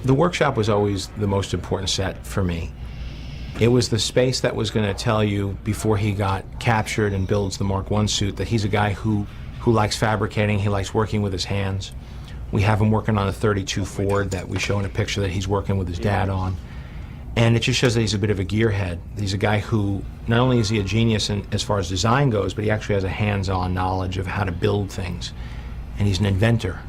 The workshop was always the most important set for me. It was the space that was going to tell you before he got captured and builds the Mark I suit that he's a guy who likes fabricating, he likes working with his hands. We have him working on a 32 Ford that we show in a picture that he's working with his dad on. And it just shows that he's a bit of a gearhead. He's a guy who, not only is he a genius as far as design goes, but he actually has a hands-on knowledge of how to build things. And he's an inventor,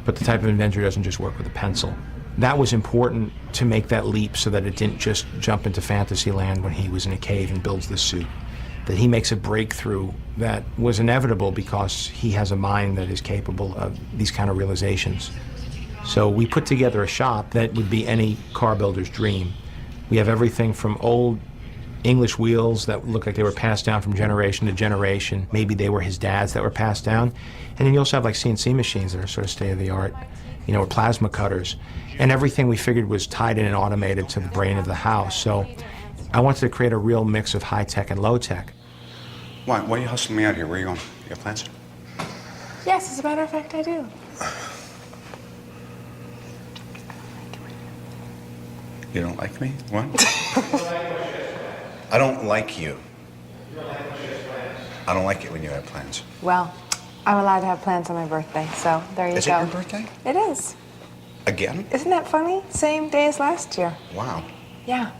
but the type of inventor who doesn't just work with a pencil. That was important to make that leap so that it didn't just jump into fantasy land when he was in a cave and builds this suit. That he makes a breakthrough that was inevitable because he has a mind that is capable of these kind of realizations. So we put together a shop that would be any car builder's dream. We have everything from old English wheels that look like they were passed down from generation to generation. Maybe they were his dad's that were passed down. And then you also have like CNC machines that are sort of state-of-the-art, you know, or plasma cutters. And everything we figured was tied in and automated to the brain of the house. So I wanted to create a real mix of high-tech and low-tech. Why are you hustling me out here? Where are you going? You have plans? Yes, as a matter of fact, I do. You don't like me? What? I don't like you. I don't like it when you have plans. Well, I'm allowed to have plans on my birthday, so there you go. Is it your birthday? It is. Again? Isn't that funny? Same day as last year. Wow. Yeah.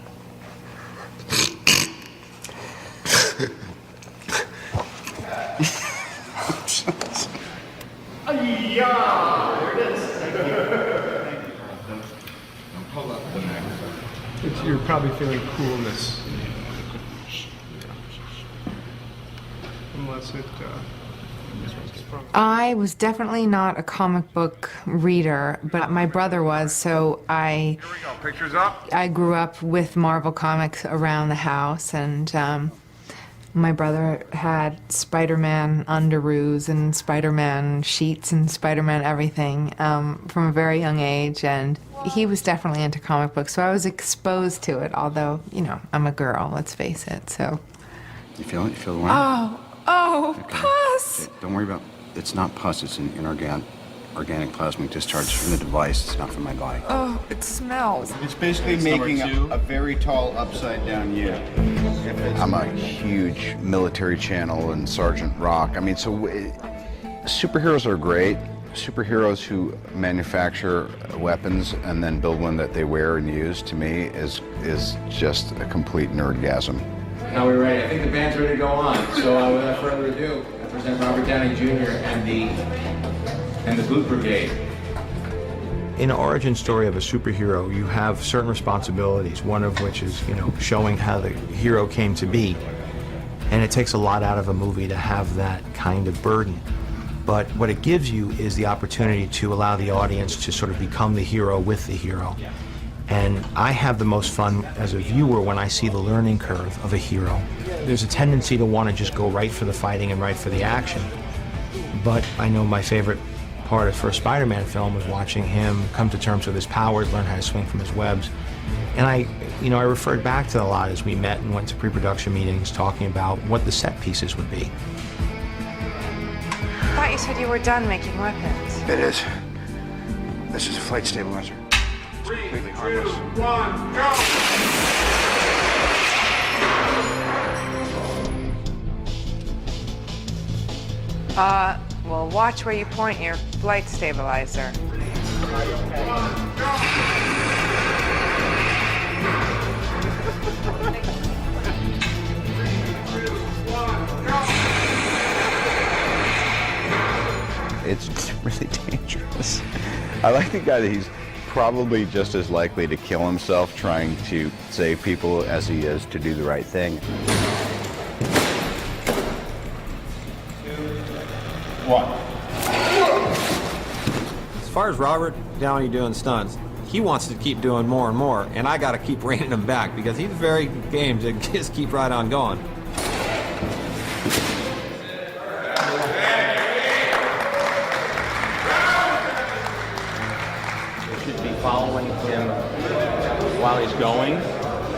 You're probably feeling coolness. Unless it, I was definitely not a comic book reader, but my brother was, so Here we go, pictures up. I grew up with Marvel Comics around the house, and my brother had Spider-Man underoos and Spider-Man sheets and Spider-Man everything from a very young age, and he was definitely into comic books, so I was exposed to it, although, you know, I'm a girl, let's face it, so. You feel it? You feel the wine? Oh, Okay. pus! Okay, don't worry about it. It's not pus, it's an organic plasmic discharge from the device. It's not from my body. Oh, it smells. It's basically making a very tall upside-down U. I'm a huge military channel and Sergeant Rock. I mean, so superheroes are great. Superheroes who manufacture weapons and then build one that they wear and use, to me, is just a complete nerdgasm. Now we're ready. I think the band's ready to go on. So without further ado, I present Robert Downey Jr. and the Boot Brigade. In an origin story of a superhero, you have certain responsibilities, one of which is, you know, showing how the hero came to be. And it takes a lot out of a movie to have that kind of burden. But what it gives you is the opportunity to allow the audience to sort of become the hero with the hero. And I have the most fun as a viewer when I see the learning curve of a hero. There's a tendency to want to just go right for the fighting and right for the action. But I know my favorite part for a Spider-Man film was watching him come to terms with his powers, learn how to swing from his webs. And I referred back to a lot as we met and went to pre-production meetings talking about what the set pieces would be. I thought you said you were done making weapons. It is. This is a flight stabilizer. 3, 2, 1, go! Well, watch where you point your flight stabilizer. It's really dangerous. I like the guy that he's probably just as likely to kill himself trying to save people as he is to do the right thing. 2, 1. As far as Robert Downey doing stunts, he wants to keep doing more and more, and I got to keep reining him back because he's very game to just keep right on going. Following him while he's going.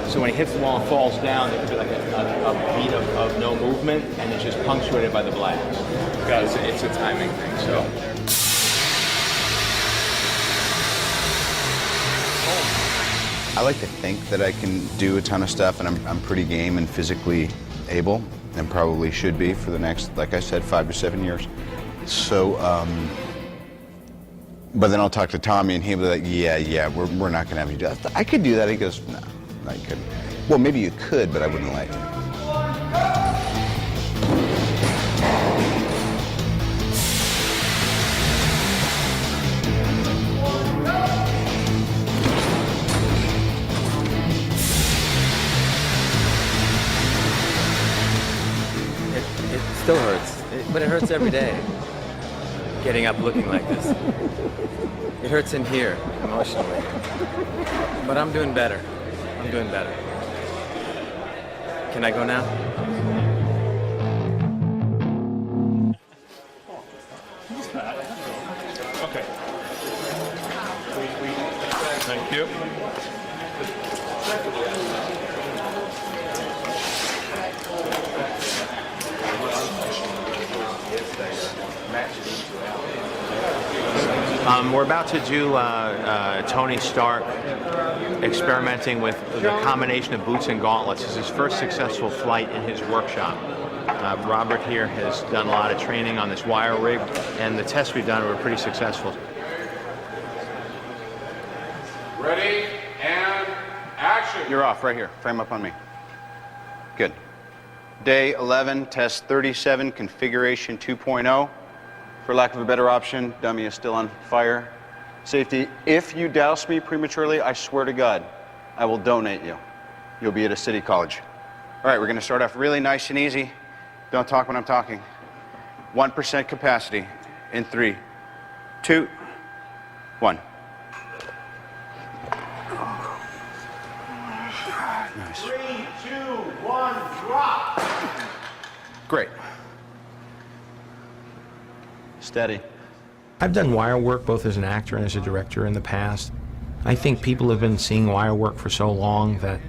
So when he hits the wall and falls down, there could be like a beat of no movement, and it's just punctuated by the blast. Because it's a timing thing, so. I like to think that I can do a ton of stuff, and I'm pretty game and physically able, and probably should be for the next, like I said, 5 to 7 years. So, but then I'll talk to Tommy, and he'll be like, yeah, we're not gonna have you do that. I could do that. He goes, no, I couldn't. Well, maybe you could, but I wouldn't let you. It still hurts, but it hurts every day. Getting up looking like this. It hurts in here, emotionally. But I'm doing better. I'm doing better. Can I go now? Okay. Thank you. We're about to do Tony Stark experimenting with the combination of boots and gauntlets. This is his first successful flight in his workshop. Robert here has done a lot of training on this wire rig, and the tests we've done were pretty successful. Ready and action. You're off right here. Frame up on me. Good. Day 11, test 37, configuration 2.0. For lack of a better option, dummy is still on fire. Safety, if you douse me prematurely, I swear to God, I will donate you. You'll be at a city college. All right, we're gonna start off really nice and easy. Don't talk when I'm talking. 1% capacity in 3, 2, 1. Nice. 3, 2, 1, drop! Great. Steady. I've done wire work both as an actor and as a director in the past. I think people have been seeing wire work for so long that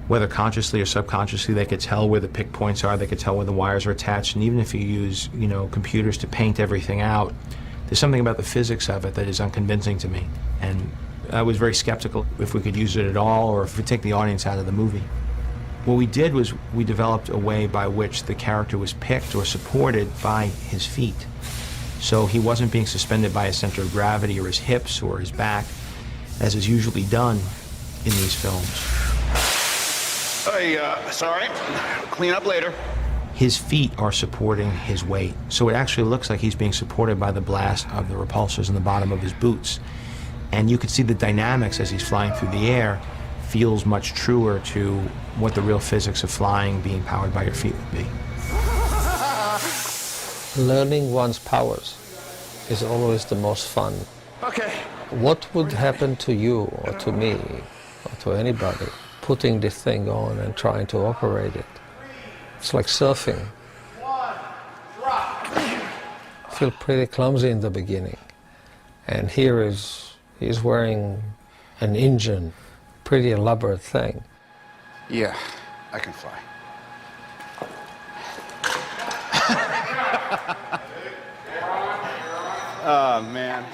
whether consciously or subconsciously, they could tell where the pick points are, they could tell where the wires are attached, and even if you use, computers to paint everything out, there's something about the physics of it that is unconvincing to me. And I was very skeptical if we could use it at all or if we take the audience out of the movie. What we did was we developed a way by which the character was picked or supported by his feet. So he wasn't being suspended by his center of gravity or his hips or his back, as is usually done in these films. Sorry. Clean up later. His feet are supporting his weight, so it actually looks like he's being supported by the blast of the repulsors in the bottom of his boots. And you can see the dynamics as he's flying through the air feels much truer to what the real physics of flying, being powered by your feet, would be. Learning one's powers is always the most fun. Okay. What would happen to you or to me or to anybody putting this thing on and trying to operate it? It's like surfing. I feel pretty clumsy in the beginning. And here he's wearing an engine, pretty elaborate thing. Yeah, I can fly. Oh, man.